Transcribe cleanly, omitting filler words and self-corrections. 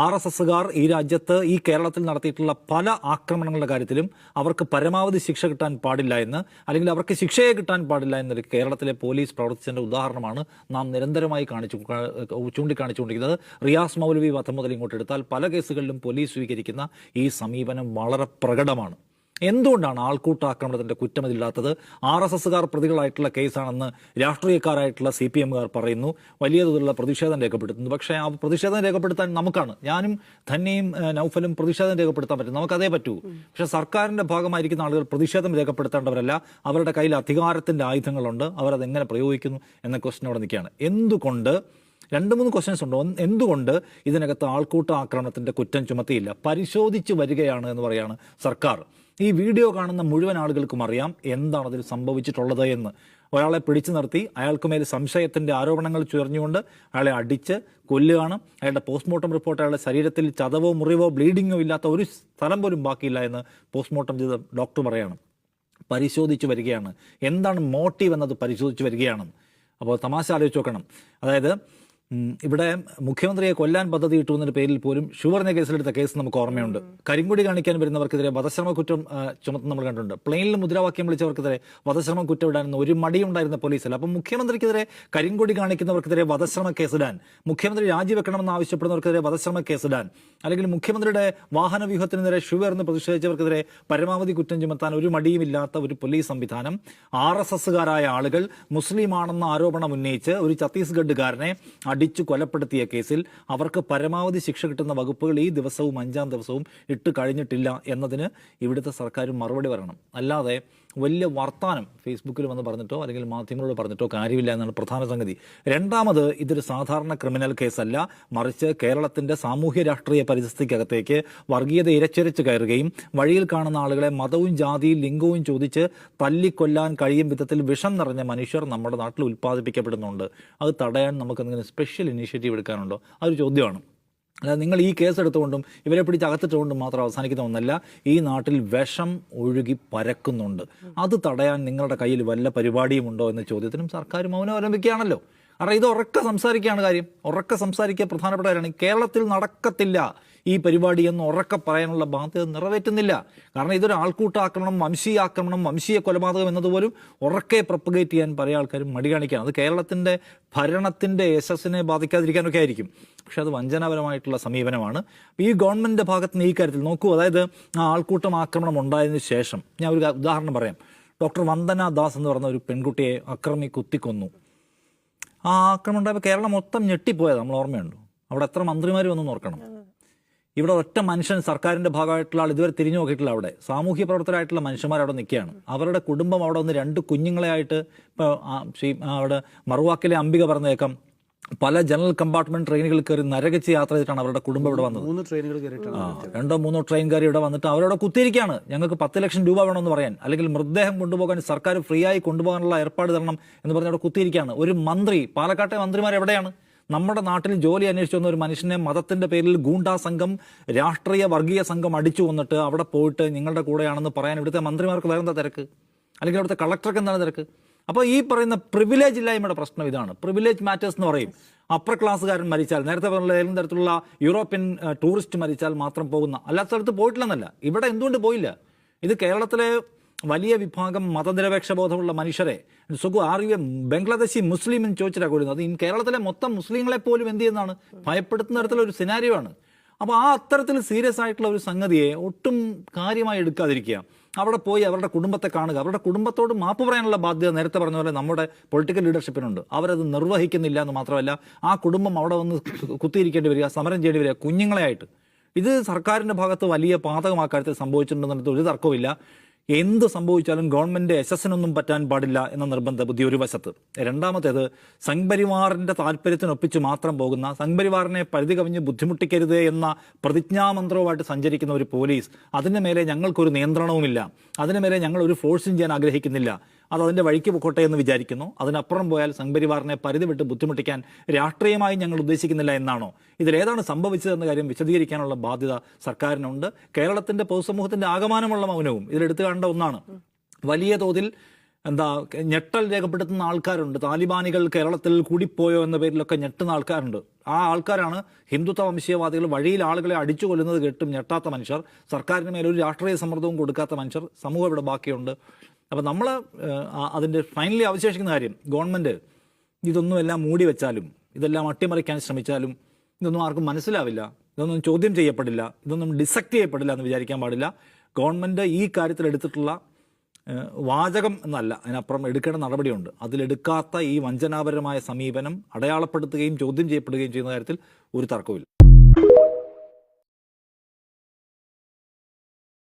RSSകാർ ഈ രാജ്യത്ത് ഈ കേരളത്തിൽ നടത്തിയിട്ടുള്ള പല ആക്രമണങ്ങളുടെ കാര്യത്തിലും അവർക്ക് പരമാവധി ശിക്ഷ കിട്ടാൻ പാടില്ല എന്ന്, അല്ലെങ്കിൽ അവർക്ക് ശിക്ഷയെ കിട്ടാൻ പാടില്ല എന്നൊരു കേരളത്തിലെ പോലീസ് പ്രവർത്തിച്ചതിന്റെ ഉദാഹരണമാണ് നാം നിരന്തരമായി ചൂണ്ടിക്കാണിച്ചുകൊണ്ടിരിക്കുന്നത്. റിയാസ് മൗലവി വധം മുതൽ ഇങ്ങോട്ട് എടുത്താൽ പല കേസുകളിലും പോലീസ് സ്വീകരിക്കുന്ന ഈ സമീപനം വളരെ പ്രകടമാണ്. എന്തുകൊണ്ടാണ് ആൾക്കൂട്ടാക്രമണത്തിന്റെ കുറ്റമതില്ലാത്തത്? RSSകാർ പ്രതികളായിട്ടുള്ള കേസാണെന്ന് രാഷ്ട്രീയക്കാരായിട്ടുള്ള CPMകാർ പറയുന്നു, വലിയ തോതിലുള്ള പ്രതിഷേധം രേഖപ്പെടുത്തുന്നു. പക്ഷേ ആ പ്രതിഷേധം രേഖപ്പെടുത്താൻ നമുക്കാണ്, ഞാനും ധന്യയും നൗഫലും പ്രതിഷേധം രേഖപ്പെടുത്താൻ പറ്റും, നമുക്കതേ പറ്റൂ. പക്ഷേ സർക്കാരിന്റെ ഭാഗമായിരിക്കുന്ന ആളുകൾ പ്രതിഷേധം രേഖപ്പെടുത്തേണ്ടവരല്ല. അവരുടെ കയ്യിൽ അധികാരത്തിന്റെ ആയുധങ്ങളുണ്ട്, അവരതെങ്ങനെ പ്രയോഗിക്കുന്നു എന്ന ക്വസ്റ്റ്യൻ അവിടെ നിൽക്കുകയാണ്. എന്തുകൊണ്ട് 2-3 ക്വസ്റ്റ്യൻസ് ഉണ്ടോ? എന്തുകൊണ്ട് ഇതിനകത്ത് ആൾക്കൂട്ട ആക്രമണത്തിന്റെ കുറ്റം ചുമത്തിയില്ല? പരിശോധിച്ച് വരികയാണ് എന്ന് പറയാണ് സർക്കാർ. ഈ വീഡിയോ കാണുന്ന മുഴുവൻ ആളുകൾക്കും അറിയാം എന്താണ് അതിൽ സംഭവിച്ചിട്ടുള്ളത് എന്ന്. ഒരാളെ പിടിച്ചു നിർത്തി അയാൾക്കുമേൽ സംശയത്തിന്റെ ആരോപണങ്ങൾ ചുരഞ്ഞുകൊണ്ട് അയാളെ അടിച്ച് കൊല്ലുകയാണ്. അയാളുടെ പോസ്റ്റ്മോർട്ടം റിപ്പോർട്ട് അയാളുടെ ശരീരത്തിൽ ചതവോ മുറിവോ ബ്ലീഡിങ്ങോ ഇല്ലാത്ത ഒരു സ്ഥലം പോലും ബാക്കിയില്ല എന്ന് പോസ്റ്റ്മോർട്ടം ചെയ്ത ഡോക്ടർ പറയാണ്. പരിശോധിച്ച് വരികയാണ്, എന്താണ് മോട്ടീവ് എന്നത് പരിശോധിച്ച് വരികയാണ്. അപ്പോൾ തമാശ ആലോചിച്ച് നോക്കണം. അതായത് ഇവിടെ മുഖ്യമന്ത്രിയെ കൊല്ലാൻ പദ്ധതി ഇട്ടുന്നതിന്റെ പേരിൽ പോലും ഷുവർനെ കേസിലെടുത്ത കേസ് നമുക്ക് ഓർമ്മയുണ്ട്. കരിങ്കൊടി കാണിക്കാൻ വരുന്നവർക്കെതിരെ വധശ്രമ കുറ്റം ചുമത്തുന്ന നമ്മൾ കണ്ടിട്ടുണ്ട്. പ്ലെയിനിൽ മുദ്രാവാക്യം വിളിച്ചവർക്കെതിരെ വധശ്രമ കുറ്റം ഇടാനെന്ന് ഒരു മടിയുണ്ടായിരുന്ന പോലീസല്ല. അപ്പം മുഖ്യമന്ത്രിക്കെതിരെ കരിങ്കൊടി കാണിക്കുന്നവർക്കെതിരെ വധശ്രമ കേസിടാൻ, മുഖ്യമന്ത്രി രാജിവെക്കണമെന്ന് ആവശ്യപ്പെടുന്നവർക്കെതിരെ വധശ്രമ കേസിടാൻ, അല്ലെങ്കിൽ മുഖ്യമന്ത്രിയുടെ വാഹന വ്യൂഹത്തിനെതിരെ ഷുവേർന്ന് പ്രതിഷേധിച്ചവർക്കെതിരെ പരമാവധി കുറ്റം ചുമത്താൻ ഒരു മടിയുമില്ലാത്ത ഒരു പോലീസ് സംവിധാനം, RSSകാരായ ആളുകൾ മുസ്ലിമാണെന്ന ആരോപണം ഉന്നയിച്ച് ഒരു ഛത്തീസ്ഗഡുകാരനെ അടിച്ചു കൊലപ്പെടുത്തിയ കേസിൽ അവർക്ക് പരമാവധി ശിക്ഷ കിട്ടുന്ന വകുപ്പുകൾ ഈ ദിവസവും 5-ാം ദിവസവും ഇട്ട് കഴിഞ്ഞിട്ടില്ല എന്നതിന് ഇവിടുത്തെ സർക്കാർ മറുപടി പറയണം. അല്ലാതെ വലിയ വർത്താനം ഫേസ്ബുക്കിൽ വന്ന് പറഞ്ഞിട്ടോ അല്ലെങ്കിൽ മാധ്യമങ്ങളോട് പറഞ്ഞിട്ടോ കാര്യമില്ല എന്നാണ് പ്രധാന സംഗതി. രണ്ടാമത്, ഇതൊരു സാധാരണ ക്രിമിനൽ കേസല്ല, മറിച്ച് കേരളത്തിന്റെ സാമൂഹ്യ രാഷ്ട്രീയ പരിസ്ഥിതിക്കകത്തേക്ക് വർഗീയത ഇരച്ചിരച്ച് കയറുകയും വഴിയിൽ കാണുന്ന ആളുകളെ മതവും ജാതിയും ലിംഗവും ചോദിച്ച് തല്ലിക്കൊല്ലാൻ കഴിയും വിധത്തിൽ വിഷം നിറഞ്ഞ മനുഷ്യർ നമ്മുടെ നാട്ടിൽ ഉൽപ്പാദിപ്പിക്കപ്പെടുന്നുണ്ട്. അത് തടയാൻ നമുക്ക് എന്തെങ്കിലും സ്പെഷ്യൽ ഇനീഷ്യേറ്റീവ് എടുക്കാനുണ്ടോ? അതൊരു ചോദ്യമാണ്. അല്ലാതെ നിങ്ങൾ ഈ കേസ് എടുത്തുകൊണ്ടും ഇവരെ പിടിച്ച് അകത്തിട്ടുകൊണ്ടും മാത്രം അവസാനിക്കുന്ന ഒന്നല്ല. ഈ നാട്ടിൽ വിഷം ഒഴുകി പരക്കുന്നുണ്ട്. അത് തടയാൻ നിങ്ങളുടെ കയ്യിൽ വല്ല പരിപാടിയുമുണ്ടോ എന്ന ചോദ്യത്തിനും സർക്കാർ മൗനം അവലംബിക്കുകയാണല്ലോ. കാരണം ഇത് ഉറക്കെ സംസാരിക്കുകയാണ് കാര്യം. ഉറക്കെ സംസാരിക്കുക പ്രധാനപ്പെട്ട കാര്യമാണ്. കേരളത്തിൽ നടക്കത്തില്ല ഈ പരിപാടി എന്ന് ഉറക്കെ പറയാനുള്ള ബാധ്യത നിറവേറ്റുന്നില്ല. കാരണം ഇതൊരു ആൾക്കൂട്ടാക്രമണം, വംശീയാക്രമണം, വംശീയ കൊലപാതകം എന്നതുപോലും ഉറക്കെ പ്രൊപ്പഗേറ്റ് ചെയ്യാൻ പല ആൾക്കാരും മടി കാണിക്കുകയാണ്. അത് കേരളത്തിന്റെ ഭരണത്തിന്റെ യശസ്സിനെ ബാധിക്കാതിരിക്കാനൊക്കെ ആയിരിക്കും. പക്ഷെ അത് വഞ്ചനാപരമായിട്ടുള്ള സമീപനമാണ് ഈ ഗവൺമെന്റിന്റെ ഭാഗത്ത് നിന്ന്. ഈ കാര്യത്തിൽ നോക്കൂ, അതായത് ആ ആൾക്കൂട്ടം ആക്രമണം ഉണ്ടായതിനു ശേഷം ഞാൻ ഒരു ഉദാഹരണം പറയാം. ഡോക്ടർ വന്ദന ദാസ് എന്ന് പറഞ്ഞ ഒരു പെൺകുട്ടിയെ അക്രമി കുത്തിക്കൊന്നു. ആ ആക്രമണം ഉണ്ടായപ്പോൾ കേരളം മൊത്തം ഞെട്ടിപ്പോയത് നമ്മൾ ഓർമ്മയുണ്ടോ? അവിടെ എത്ര മന്ത്രിമാർ വന്നു നോക്കണം. ഇവിടെ ഒറ്റ മനുഷ്യൻ സർക്കാരിന്റെ ഭാഗമായിട്ടുള്ള ആൾ ഇതുവരെ തിരിഞ്ഞു നോക്കിയിട്ടില്ല. അവിടെ സാമൂഹ്യ പ്രവർത്തകരായിട്ടുള്ള മനുഷ്യന്മാർ അവിടെ നിൽക്കുകയാണ്. അവരുടെ കുടുംബം അവിടെ വന്ന് 2 കുഞ്ഞുങ്ങളെ ആയിട്ട്, ഇപ്പോൾ അവിടെ മറുവാക്കിലെ അംബിക പറഞ്ഞേക്കാം, പല ജനറൽ കമ്പാർട്ട്മെന്റ് ട്രെയിനുകൾ കയറി നരകിച്ച് യാത്ര ചെയ്തിട്ടാണ് അവരുടെ കുടുംബം ഇവിടെ വന്നത്. 3 ട്രെയിനുകൾ കയറിയിട്ടാണ്. 2-3 ട്രെയിൻ കയറി ഇവിടെ വന്നിട്ട് അവരവിടെ കുത്തിയിരിക്കുകയാണ്. ഞങ്ങൾക്ക് 10 ലക്ഷം രൂപ വേണമെന്ന് പറയാൻ, അല്ലെങ്കിൽ മൃതദേഹം കൊണ്ടുപോകാൻ സർക്കാർ ഫ്രീ ആയി കൊണ്ടുപോകാനുള്ള ഏർപ്പാട് തരണം എന്ന് പറഞ്ഞ് അവിടെ കുത്തിയിരിക്കുകയാണ്. ഒരു മന്ത്രി, പാലക്കാട്ടെ മന്ത്രിമാർ എവിടെയാണ്? നമ്മുടെ നാട്ടിൽ ജോലി അന്വേഷിച്ചു വന്ന ഒരു മനുഷ്യനെ മതത്തിന്റെ പേരിൽ ഗൂണ്ടാ സംഘം, രാഷ്ട്രീയ വർഗീയ സംഘം അടിച്ചു വന്നിട്ട് അവിടെ പോയിട്ട് നിങ്ങളുടെ കൂടെയാണെന്ന് പറയാൻ ഇവിടുത്തെ മന്ത്രിമാർക്ക് വേറെന്താ തിരക്ക്? അല്ലെങ്കിൽ അവിടുത്തെ കളക്ടർക്ക് എന്താണ് തിരക്ക്? അപ്പോൾ ഈ പറയുന്ന പ്രിവിലേജ് ഇല്ലായ്മയുടെ പ്രശ്നം ഇതാണ്. പ്രിവിലേജ് മാറ്റേഴ്സ് എന്ന് പറയും. അപ്പർ ക്ലാസ്സുകാരൻ മരിച്ചാൽ, നേരത്തെ പറഞ്ഞ ഏതെങ്കിലും തരത്തിലുള്ള യൂറോപ്യൻ ടൂറിസ്റ്റ് മരിച്ചാൽ മാത്രം പോകുന്ന, അല്ലാത്ത സ്ഥലത്ത് പോയിട്ടില്ലെന്നല്ല. ഇവിടെ എന്തുകൊണ്ട് പോയില്ല? ഇത് കേരളത്തിലെ വലിയ വിഭാഗം മതനിരപേക്ഷ ബോധമുള്ള മനുഷ്യരെ ബംഗ്ലാദേശി മുസ്ലിം എന്ന് ചോദിച്ചിട്ടാണ് കൊല്ലുന്നത്. അത് കേരളത്തിലെ മൊത്തം മുസ്ലിങ്ങളെ പോലും എന്ത് ചെയ്യുന്നതാണ്? ഭയപ്പെടുത്തുന്ന തരത്തിലുള്ള ഒരു സിനാരിയോ ആണ്. അപ്പോൾ ആ അത്തരത്തിൽ സീരിയസ് ആയിട്ടുള്ള ഒരു സംഗതിയെ ഒട്ടും കാര്യമായി എടുക്കാതിരിക്കുക. അവിടെ പോയി അവരുടെ കുടുംബത്തെ കാണുക, അവരുടെ കുടുംബത്തോട് മാപ്പ് പറയാനുള്ള ബാധ്യത നേരത്തെ പറഞ്ഞ പോലെ നമ്മുടെ പൊളിറ്റിക്കൽ ലീഡർഷിപ്പിനുണ്ട്. അവരത് നിർവഹിക്കുന്നില്ല എന്ന് മാത്രമല്ല, ആ കുടുംബം അവിടെ വന്ന് കുത്തിയിരിക്കേണ്ടി വരിക, സമരം ചെയ്യേണ്ടി വരിക കുഞ്ഞുങ്ങളെ ആയിട്ട്. ഇത് സർക്കാരിന്റെ ഭാഗത്ത് വലിയ പാതകമാക്കാര്യത്തിൽ സംഭവിച്ചിട്ടുണ്ടെന്നിടത്ത് ഒരു തർക്കവുമില്ല. എന്ത് സംഭവിച്ചാലും ഗവൺമെന്റ് യശസ്സിനൊന്നും പറ്റാൻ പാടില്ല എന്ന നിർബന്ധ ബുദ്ധി ഒരു വശത്ത്. രണ്ടാമത്തേത്, സംഘ്പരിവാറിന്റെ താല്പര്യത്തിനൊപ്പിച്ച് മാത്രം പോകുന്ന, സംഘ്പരിവാറിനെ പരിധി കവിഞ്ഞ് ബുദ്ധിമുട്ടിക്കരുത് എന്ന പ്രതിജ്ഞാമന്ത്രവുമായിട്ട് സഞ്ചരിക്കുന്ന ഒരു പോലീസ്. അതിന് മേലെ ഞങ്ങൾക്കൊരു നിയന്ത്രണവുമില്ല, അതിന് മേലെ ഞങ്ങൾ ഒരു ഫോഴ്സും ചെയ്യാൻ ആഗ്രഹിക്കുന്നില്ല. അത് അതിന്റെ വഴിക്ക് പൊക്കോട്ടെ എന്ന് വിചാരിക്കുന്നു. അതിനപ്പുറം പോയാൽ സംഘ്പരിവാറിനെ പരിധി വിട്ട് ബുദ്ധിമുട്ടിക്കാൻ രാഷ്ട്രീയമായി ഞങ്ങൾ ഉദ്ദേശിക്കുന്നില്ല എന്നാണോ? ഇതിലേതാണ് സംഭവിച്ചതെന്ന കാര്യം വിശദീകരിക്കാനുള്ള ബാധ്യത സർക്കാരിനുണ്ട്. കേരളത്തിന്റെ പൊതുസമൂഹത്തിന്റെ ആകമാനമുള്ള മൗനവും ഇതിലെടുത്തു കാണേണ്ട ഒന്നാണ്. വലിയ തോതിൽ എന്താ ഞെട്ടൽ രേഖപ്പെടുത്തുന്ന ആൾക്കാരുണ്ട്. താലിബാനികൾ കേരളത്തിൽ കൂടിപ്പോയോ എന്ന പേരിലൊക്കെ ഞെട്ടുന്ന ആൾക്കാരുണ്ട്. ആ ആൾക്കാരാണ് ഹിന്ദുത്വ വംശീയവാദികൾ. വഴിയിൽ ആളുകളെ അടിച്ചു കൊല്ലുന്നത് കേട്ടും ഞെട്ടാത്ത മനുഷ്യർ, സർക്കാരിന് മേലൊരു രാഷ്ട്രീയ സമ്മർദ്ദവും കൊടുക്കാത്ത മനുഷ്യർ സമൂഹം ഇവിടെ ബാക്കിയുണ്ട്. അപ്പം നമ്മൾ അതിൻ്റെ ഫൈനലി അവശേഷിക്കുന്ന കാര്യം, ഗവൺമെൻറ് ഇതൊന്നും എല്ലാം മൂടി വെച്ചാലും, ഇതെല്ലാം അട്ടിമറിക്കാൻ ശ്രമിച്ചാലും ഇതൊന്നും ആർക്കും മനസ്സിലാവില്ല, ഇതൊന്നും ചോദ്യം ചെയ്യപ്പെടില്ല, ഇതൊന്നും ഡിസക്ട് ചെയ്യപ്പെടില്ല എന്ന് വിചാരിക്കാൻ പാടില്ല. ഗവൺമെൻറ് ഈ കാര്യത്തിൽ എടുത്തിട്ടുള്ള വാചകം എന്നല്ല, അതിനപ്പുറം എടുക്കേണ്ട നടപടിയുണ്ട്. അതിലെടുക്കാത്ത ഈ വഞ്ചനാപരമായ സമീപനം അടയാളപ്പെടുത്തുകയും ചോദ്യം ചെയ്യപ്പെടുകയും ചെയ്യുന്ന കാര്യത്തിൽ ഒരു തർക്കവുമില്ല.